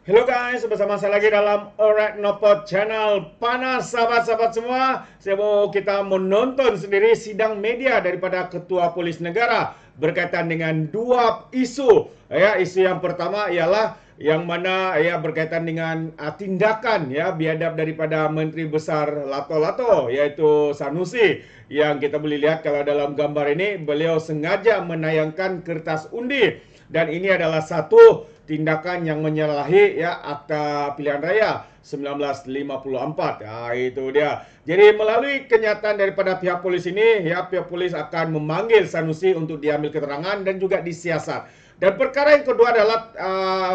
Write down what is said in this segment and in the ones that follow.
Hello guys, bersama saya lagi dalam Alright Nopot Channel. Panas sahabat-sahabat semua. Saya mau kita menonton sendiri sidang media daripada Ketua Polis Negara berkaitan dengan dua isu. Ya, isu yang pertama ialah yang mana berkaitan dengan tindakan biadab daripada Menteri Besar Lato-Lato, iaitu Sanusi, yang kita boleh lihat kalau dalam gambar ini beliau sengaja menayangkan kertas undi, dan ini adalah satu tindakan yang menyalahi Akta Pilihan Raya 1954. Itu dia. Jadi melalui kenyataan daripada pihak polis ini, pihak polis akan memanggil Sanusi untuk diambil keterangan dan juga disiasat. Dan perkara yang kedua adalah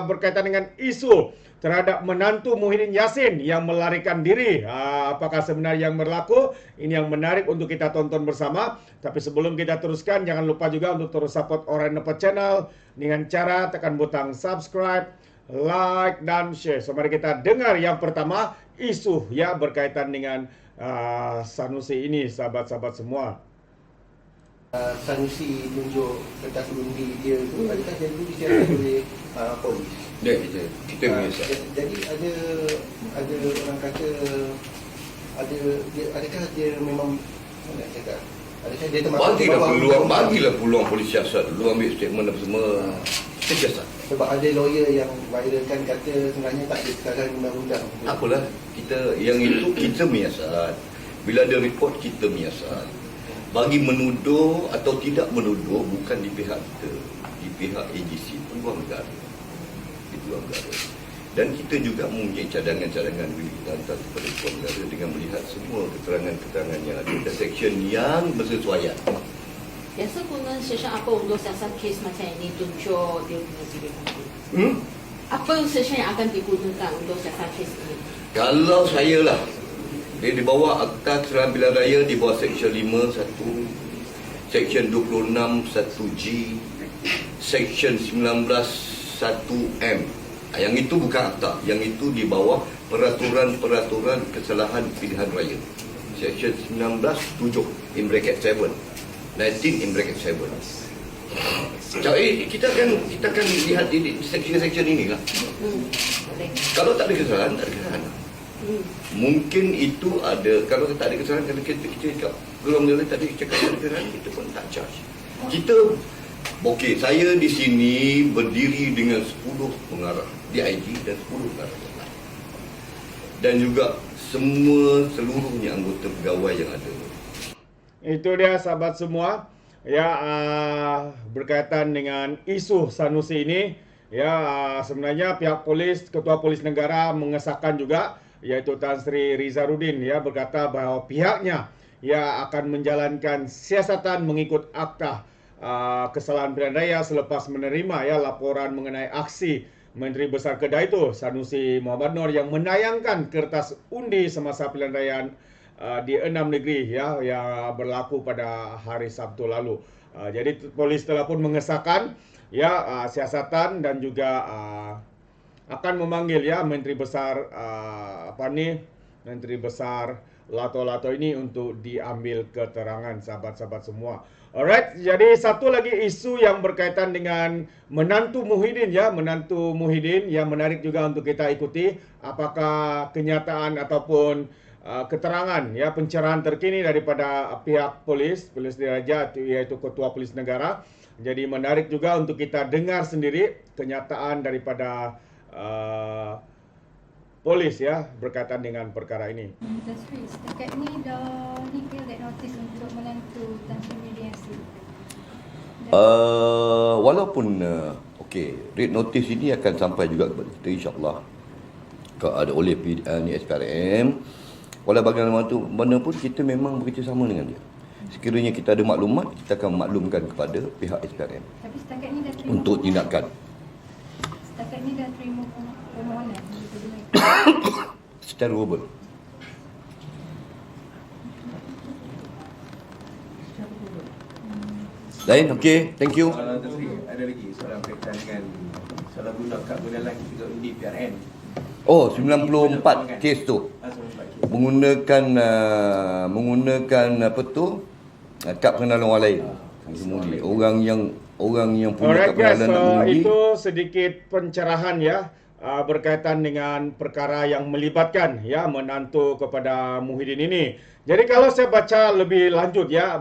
berkaitan dengan isu terhadap menantu Muhyiddin Yassin yang melarikan diri. Apakah sebenarnya yang berlaku? Ini yang menarik untuk kita tonton bersama. Tapi sebelum kita teruskan, jangan lupa juga untuk terus support Alright Nopot Channel dengan cara tekan butang subscribe, like, dan share. So mari kita dengar yang pertama, isu berkaitan dengan Sanusi ini, sahabat-sahabat semua. Sanusi tunjuk kertas undi dia tu, adakah dia dulu disiapkan oleh polis? Ya, kita biasa. Jadi ada orang kata adakah dia memang, mana nak cakap, adakah dia Bagilah peluang polis siasat dulu ambil statement apa semua. Kita siasat. Sebab ada lawyer yang viralkan kata sebenarnya tak ada sekarang undang-undang. Apalah, yang itu kita menyiasat. Bila ada report kita menyiasat. Bagi menuduh atau tidak menuduh bukan di pihak kita, di pihak AGC, peluang negara. Di peluang negara. Dan kita juga mempunyai cadangan-cadangan bila kita hantar kepada peluang negara dengan melihat semua keterangan-keterangan yang ada dan seksyen yang bersesuaian. Biasa guna session apa untuk siasat kes macam ini tunjuk dia punya ciri khas? Apa session yang akan digunakan untuk siasat kes ini? Kalau saya lah, dia di bawah Akta Kesalahan Pilihan Raya, di bawah Seksyen 5 Seksyen 26 1G, Seksyen 19 1M. Yang itu bukan akta, yang itu di bawah peraturan-peraturan kesalahan pilihan raya. Seksyen 19 7 in bracket 7, 19 in bracket 7. Jadi kita akan lihat di seksyen-seksyen inilah. Kalau tak ada kesalahan, tak ada kesalahan. Mungkin itu ada. Kalau tak ada kesalahan, kalau kita cakap golongan tadi cakap tak ada kesalahan, kita pun tak charge. Kita okey, saya di sini berdiri dengan 10 pengarah DIG dan 10 pengarah yang lain. Dan juga seluruhnya anggota pegawai yang ada. Itu dia sahabat semua. Berkaitan dengan isu Sanusi ini, sebenarnya pihak polis, Ketua Polis Negara mengesahkan juga, iaitu Tan Sri Rizarudin berkata bahawa pihaknya akan menjalankan siasatan mengikut Akta Kesalahan Pilihan Raya selepas menerima laporan mengenai aksi Menteri Besar Kedah itu Sanusi Muhammad Noor yang menayangkan kertas undi semasa pilihan raya di 6 negeri yang berlaku pada hari Sabtu lalu. Jadi polis telah pun mengesahkan siasatan dan juga akan memanggil Menteri Besar Menteri Besar Lato-Lato ini untuk diambil keterangan, sahabat-sahabat semua. Alright, jadi satu lagi isu yang berkaitan dengan menantu Muhyiddin menantu Muhyiddin yang menarik juga untuk kita ikuti. Apakah kenyataan ataupun keterangan pencerahan terkini daripada pihak polis diraja, yaitu Ketua Polis Negara. Jadi menarik juga untuk kita dengar sendiri kenyataan daripada polis berkaitan dengan perkara ini. Tan Sri, setakat ni dah ni ke red notice untuk menantu Tan Sri Yassin? Walaupun red notice ini akan sampai juga kepada kita insya-Allah. Kalau ada oleh SPRM, walau bagaimanapun kita memang bekerjasama dengan dia. Sekiranya kita ada maklumat, kita akan maklumkan kepada pihak SPRM. Tapi setakat ni dah terima untuk tindakan. Setakat ni dah terima permohonan secara verbal. Lain, okey, thank you. Tan Sri, ada lagi soalan berkaitan dengan salah guna kad pengenalan juga undi PRN. Oh, 94 kes tu. Menggunakan apa tu? Kad pengenalan orang lain. Orang yang punya kad Alright guys, pengenalan nak mengundi. itu sedikit pencerahan berkaitan dengan perkara yang melibatkan ya menantu kepada Muhyiddin ini. Jadi kalau saya baca lebih lanjut ya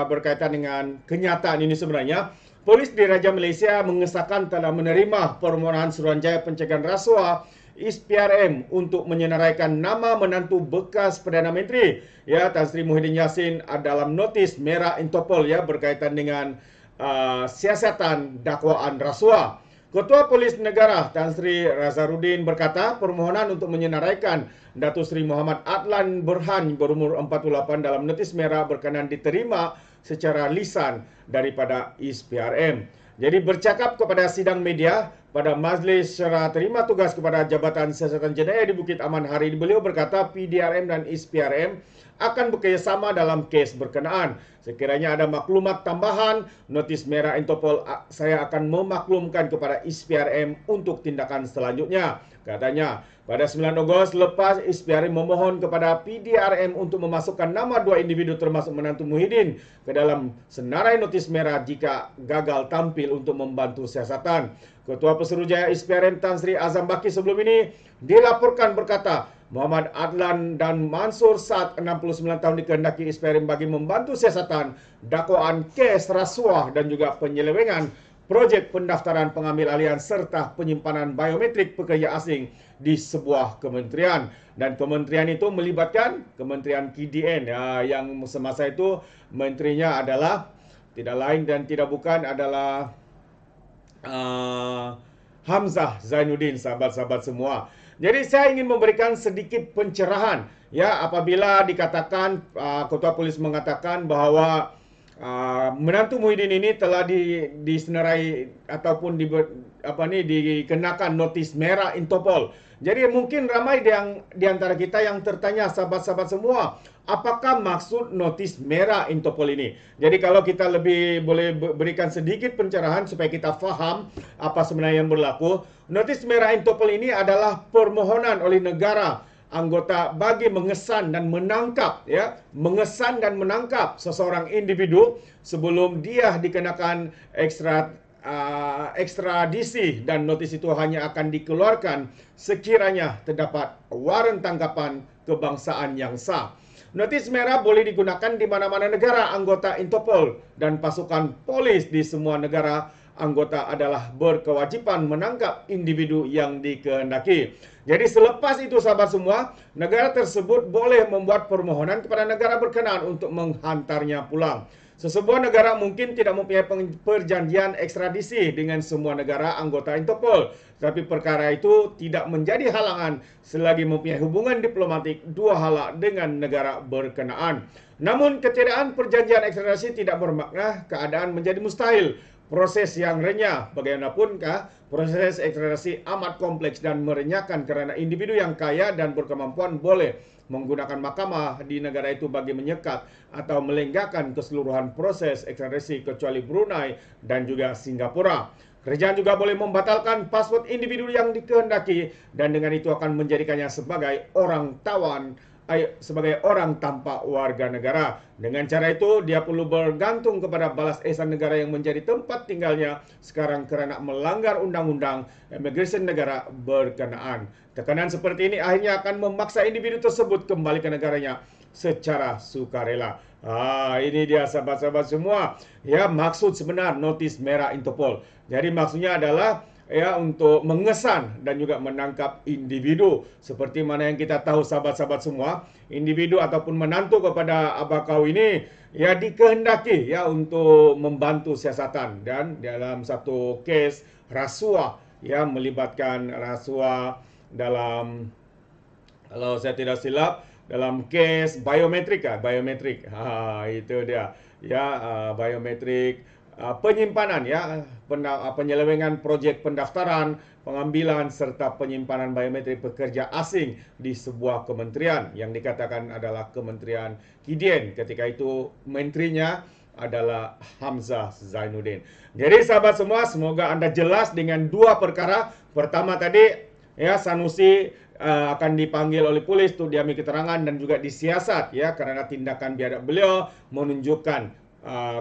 berkaitan dengan kenyataan ini sebenarnya, Polis Diraja Malaysia mengesahkan telah menerima permohonan Suruhanjaya Pencegahan Rasuah ISPRM untuk menyenaraikan nama menantu bekas Perdana Menteri ya Tan Sri Muhyiddin Yassin dalam notis merah Interpol ya berkaitan dengan siasatan dakwaan rasuah. Ketua Polis Negara Tan Sri Razarudin berkata permohonan untuk menyenaraikan Datuk Seri Muhammad Adlan Burhan berumur 48 dalam notis merah berkenan diterima secara lisan daripada ISPRM. Jadi bercakap kepada sidang media pada majlis serah terima tugas kepada Jabatan Siasatan Jenayah di Bukit Aman hari ini, beliau berkata PDRM dan ISPRM akan bekerjasama dalam kes berkenaan. Sekiranya ada maklumat tambahan, notis merah Interpol saya akan memaklumkan kepada ISPRM untuk tindakan selanjutnya. Katanya, pada 9 Ogos lepas ISPRM memohon kepada PDRM untuk memasukkan nama 2 individu termasuk menantu Muhyiddin ke dalam senarai notis merah jika gagal tampil untuk membantu siasatan. Ketua Pesuruhjaya ISPRM Tan Sri Azam Baki sebelum ini dilaporkan berkata, Muhammad Adlan dan Mansur Saad 69 tahun dikehendaki ISPRM bagi membantu siasatan dakwaan kes rasuah dan juga penyelewengan projek pendaftaran pengambil alihan serta penyimpanan biometrik pekerja asing di sebuah kementerian. Dan kementerian itu melibatkan Kementerian KDN yang semasa itu menterinya adalah tidak lain dan tidak bukan adalah Hamzah Zainuddin, sahabat-sahabat semua. Jadi saya ingin memberikan sedikit pencerahan ya apabila dikatakan Ketua Polis mengatakan bahwa menantu Muhyiddin ini telah disenarai ataupun dikenakan notis merah Interpol. Jadi mungkin ramai di antara kita yang tertanya, sahabat-sahabat semua, apakah maksud notis merah Interpol ini? Jadi kalau kita lebih boleh berikan sedikit pencerahan supaya kita faham apa sebenarnya yang berlaku. Notis merah Interpol ini adalah permohonan oleh negara anggota bagi mengesan dan menangkap seseorang individu sebelum dia dikenakan ekstradisi, dan notis itu hanya akan dikeluarkan sekiranya terdapat waran tangkapan kebangsaan yang sah. Notis merah boleh digunakan di mana-mana negara anggota Interpol dan pasukan polis di semua negara anggota adalah berkewajiban menangkap individu yang dikehendaki. Jadi selepas itu sahabat semua, negara tersebut boleh membuat permohonan kepada negara berkenaan untuk menghantarnya pulang. Sesebuah negara mungkin tidak mempunyai perjanjian ekstradisi dengan semua negara anggota Interpol, tetapi perkara itu tidak menjadi halangan selagi mempunyai hubungan diplomatik dua hala dengan negara berkenaan. Namun ketiadaan perjanjian ekstradisi tidak bermakna keadaan menjadi mustahil. Proses yang renyah, bagaimanapunkah proses ekstradisi amat kompleks dan merenyahkan kerana individu yang kaya dan berkemampuan boleh menggunakan mahkamah di negara itu bagi menyekat atau melenggakan keseluruhan proses ekstradisi kecuali Brunei dan juga Singapura. Kerajaan juga boleh membatalkan pasport individu yang dikehendaki dan dengan itu akan menjadikannya sebagai orang tawan, sebagai orang tanpa warga negara. Dengan cara itu, dia perlu bergantung kepada balas ehsan negara yang menjadi tempat tinggalnya sekarang kerana melanggar undang-undang imigresen negara berkenaan. Tekanan seperti ini akhirnya akan memaksa individu tersebut kembali ke negaranya secara sukarela. Ini dia sahabat-sahabat semua. Ya, maksud sebenar notis merah Interpol. Jadi maksudnya adalah untuk mengesan dan juga menangkap individu. Seperti mana yang kita tahu sahabat-sahabat semua, individu ataupun menantu kepada abakau ini dikehendaki untuk membantu siasatan, dan dalam satu kes rasuah melibatkan rasuah dalam, kalau saya tidak silap, dalam kes biometrik. Itu dia biometrik, penyimpanan penyelewengan projek pendaftaran, pengambilan serta penyimpanan biometrik pekerja asing di sebuah kementerian yang dikatakan adalah Kementerian KDN. Ketika itu menterinya adalah Hamzah Zainuddin. Jadi sahabat semua, semoga anda jelas dengan dua perkara. Pertama tadi Sanusi akan dipanggil oleh polis untuk diambil keterangan dan juga disiasat karena tindakan biadab beliau menunjukkan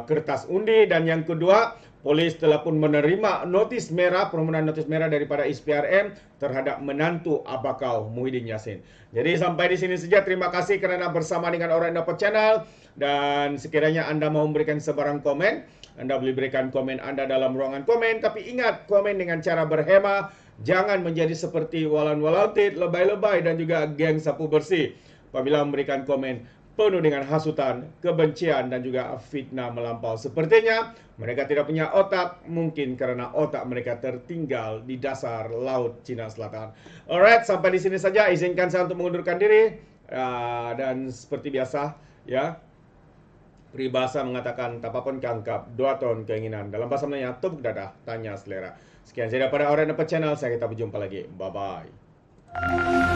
kertas undi, dan yang kedua Polis telah pun menerima notis merah, permohonan notis merah daripada SPRM terhadap menantu Abakau Muhyiddin Yassin. Jadi sampai di sini saja. Terima kasih kerana bersama dengan Alright Dapat Channel. Dan sekiranya anda mahu memberikan sebarang komen, anda boleh berikan komen anda dalam ruangan komen. Tapi ingat, komen dengan cara berhema. Jangan menjadi seperti Walan Walantit, lebay-lebay dan juga geng sapu bersih. Apabila memberikan komen penuh dengan hasutan, kebencian dan juga fitnah melampau. Sepertinya mereka tidak punya otak, mungkin karena otak mereka tertinggal di dasar Laut Cina Selatan. Alright, sampai di sini saja. Izinkan saya untuk mengundurkan diri. Dan seperti biasa, ya, peribahasa mengatakan tapapun kangkap, dua ton keinginan. Dalam bahasa Melayu, tepuk dadah, tanya selera. Sekian saja daripada Alright Dapat Channel. Saya kita berjumpa lagi. Bye-bye.